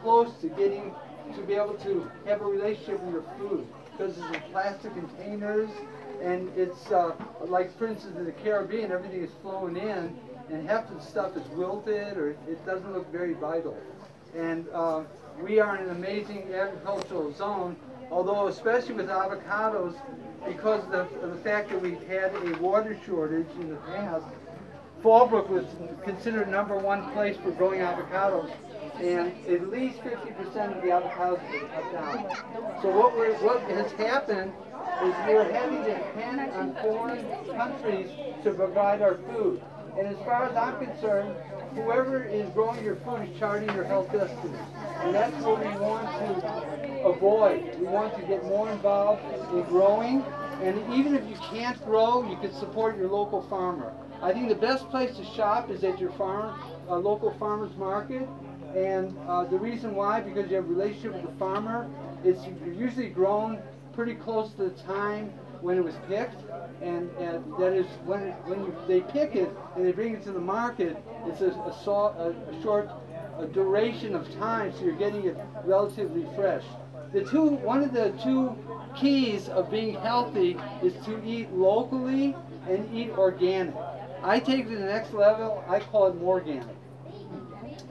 close to getting to be able to have a relationship with your food, because it's in plastic containers, and it's like, for instance, in the Caribbean, everything is flowing in, and half of the stuff is wilted, or it doesn't look very vital. And we are in an amazing agricultural zone, although especially with avocados, because of the fact that we've had a water shortage in the past. Fallbrook was considered #1 place for growing avocados, and at least 50% of the avocados were cut down. So what has happened is we're having to depend on foreign countries to provide our food. And as far as I'm concerned, whoever is growing your food is charting your health destiny. And that's what we want to avoid. We want to get more involved in growing. And even if you can't grow, you can support your local farmer. I think the best place to shop is at your local farmer's market. And the reason why, because you have a relationship with the farmer, it's usually grown pretty close to the time when it was picked, and that is when they pick it and they bring it to the market, it's a short duration of time, so you're getting it relatively fresh. One of the two keys of being healthy is to eat locally and eat organic. I take it to the next level. I call it more organic.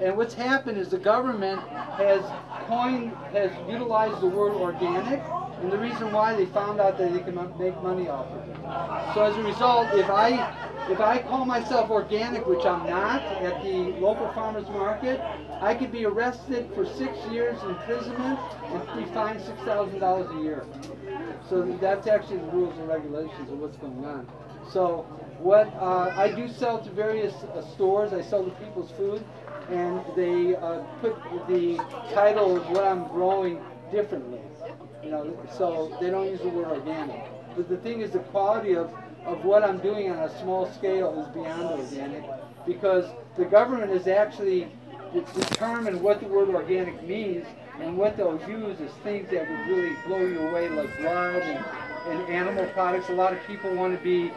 And what's happened is the government has utilized the word organic, and the reason why, they found out that they can make money off of it. So as a result, if I call myself organic, which I'm not, at the local farmer's market, I could be arrested for 6 years imprisonment and be fined $6,000 a year. So that's actually the rules and regulations of what's going on. So what I do sell to various stores. I sell to People's Food, and they put the title of what I'm growing differently. You know, so they don't use the word organic. But the thing is, the quality of what I'm doing on a small scale is beyond organic, because the government has actually determined what the word organic means, and what they'll use is things that would really blow you away, like blood and animal products. A lot of people want to be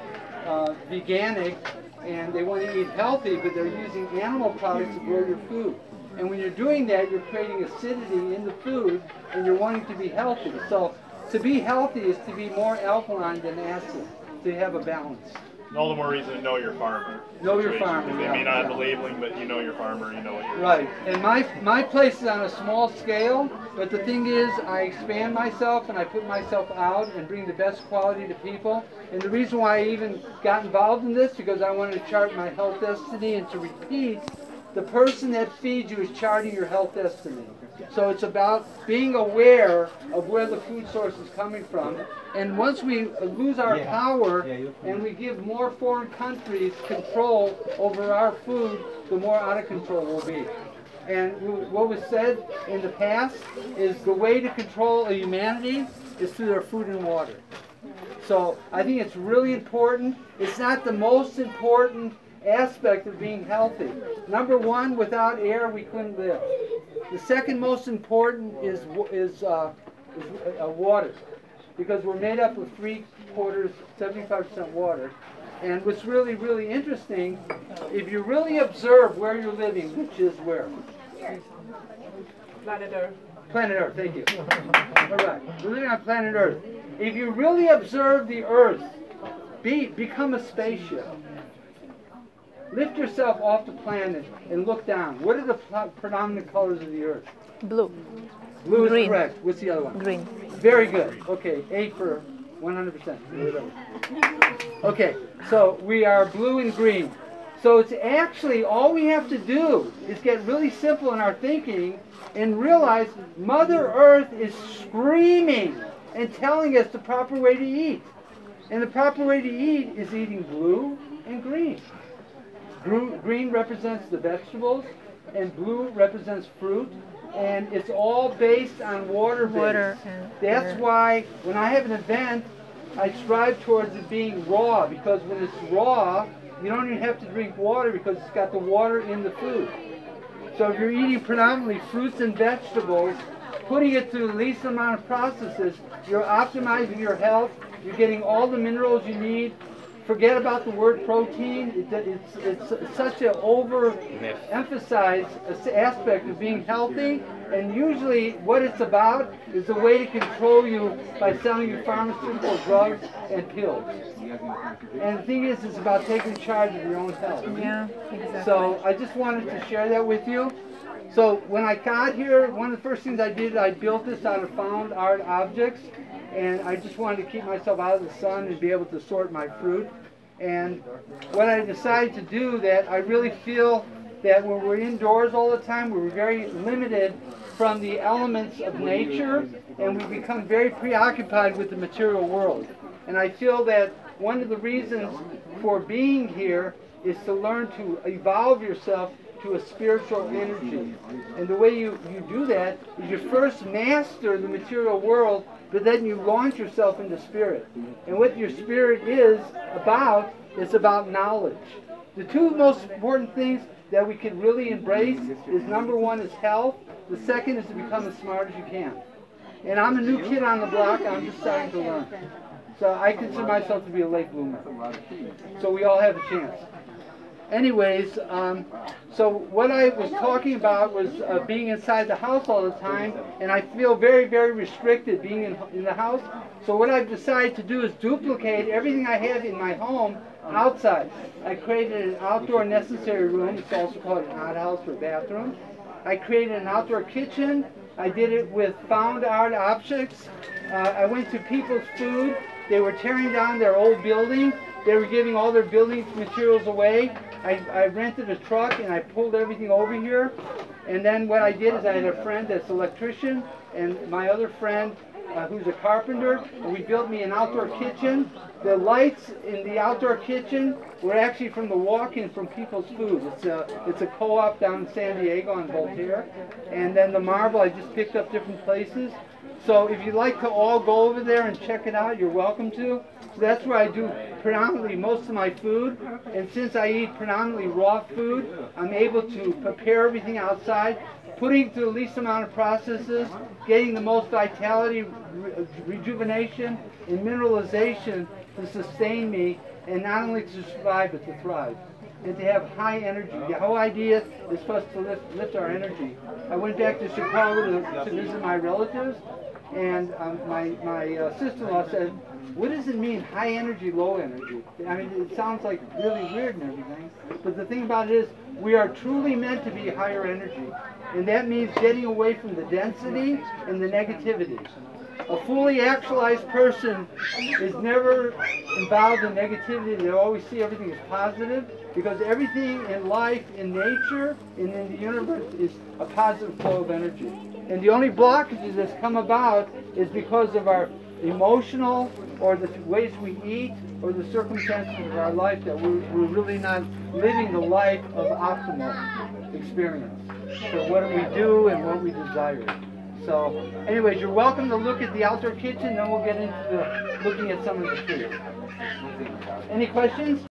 veganic, and they want to eat healthy, but they're using animal products to grow your food. And when you're doing that, you're creating acidity in the food, and you're wanting to be healthy. So to be healthy is to be more alkaline than acid, to have a balance. All the more reason to know your farmer. Know your farmer. They may not have the labeling, but you know your farmer, you know what you're right. And my place is on a small scale, but the thing is, I expand myself and I put myself out and bring the best quality to people. And the reason why I even got involved in this, because I wanted to chart my health destiny, and to repeat, the person that feeds you is charting your health destiny. So it's about being aware of where the food source is coming from. And once we lose our power and we give more foreign countries control over our food, the more out of control we'll be. And what was said in the past is the way to control a humanity is through their food and water. So I think it's really important. It's not the most important aspect of being healthy. Number one, without air we couldn't live. The second most important is water, because we're made up of 75% water. And what's really, really interesting, if you really observe where you're living, which is where? Planet Earth. Planet Earth, thank you. All right, we're living on planet Earth. If you really observe the Earth, become a spaceship. Lift yourself off the planet and look down. What are the predominant colors of the Earth? Blue. Blue Green. is correct. What's the other one? Green. Very good. Okay, A for 100%. Okay, so we are blue and green. So it's actually, all we have to do is get really simple in our thinking and realize Mother Earth is screaming and telling us the proper way to eat. And the proper way to eat is eating blue and green. Green represents the vegetables, and blue represents fruit, and it's all based on water base. That's why when I have an event, I strive towards it being raw, because when it's raw, you don't even have to drink water because it's got the water in the food. So if you're eating predominantly fruits and vegetables, putting it through the least amount of processes, you're optimizing your health, you're getting all the minerals you need forget about the word protein. It's such an overemphasized aspect of being healthy, and usually what it's about is a way to control you by selling you pharmaceutical drugs and pills. And the thing is, it's about taking charge of your own health. Yeah, exactly. So I just wanted to share that with you. So when I got here, one of the first things I did, I built this out of found art objects, and I just wanted to keep myself out of the sun and be able to sort my fruit. And what I decided to do, that I really feel that when we're indoors all the time, we're very limited from the elements of nature, and we become very preoccupied with the material world. And I feel that one of the reasons for being here is to learn to evolve yourself to a spiritual energy. And the way you do that is you first master the material world, but then you launch yourself into spirit. And what your spirit is about knowledge. The two most important things that we can really embrace is, number one is health, the second is to become as smart as you can. And I'm a new kid on the block, I'm just starting to learn. So I consider myself to be a late bloomer. So we all have a chance. Anyways, so what I was talking about was being inside the house all the time, and I feel very, very restricted being in the house. So what I've decided to do is duplicate everything I have in my home outside. I created an outdoor necessary room. It's also called an outhouse or bathroom. I created an outdoor kitchen. I did it with found art objects. I went to People's Food. They were tearing down their old building. They were giving all their building materials away. I rented a truck and I pulled everything over here. And then what I did is I had a friend that's an electrician and my other friend who's a carpenter, and we built me an outdoor kitchen. The lights in the outdoor kitchen were actually from the walk-in from People's Food. It's a co-op down in San Diego on Voltaire. And then the marble I just picked up different places. So if you'd like to all go over there and check it out, you're welcome to. So that's where I do predominantly most of my food. And since I eat predominantly raw food, I'm able to prepare everything outside, putting it through the least amount of processes, getting the most vitality, rejuvenation, and mineralization to sustain me, and not only to survive, but to thrive. And to have high energy. The whole idea is for us to lift our energy. I went back to Chicago to visit my relatives, and my sister-in-law said, "What does it mean, high energy, low energy?" I mean, it sounds like really weird and everything, but the thing about it is, we are truly meant to be higher energy. And that means getting away from the density and the negativity. A fully actualized person is never involved in negativity. They always see everything as positive, because everything in life, in nature, and in the universe is a positive flow of energy. And the only blockages that's come about is because of our emotional, or the ways we eat, or the circumstances of our life, that we're really not living the life of optimal experience for what we do and what we desire. So, anyways, you're welcome to look at the outdoor kitchen, then we'll get into looking at some of the food. Any questions?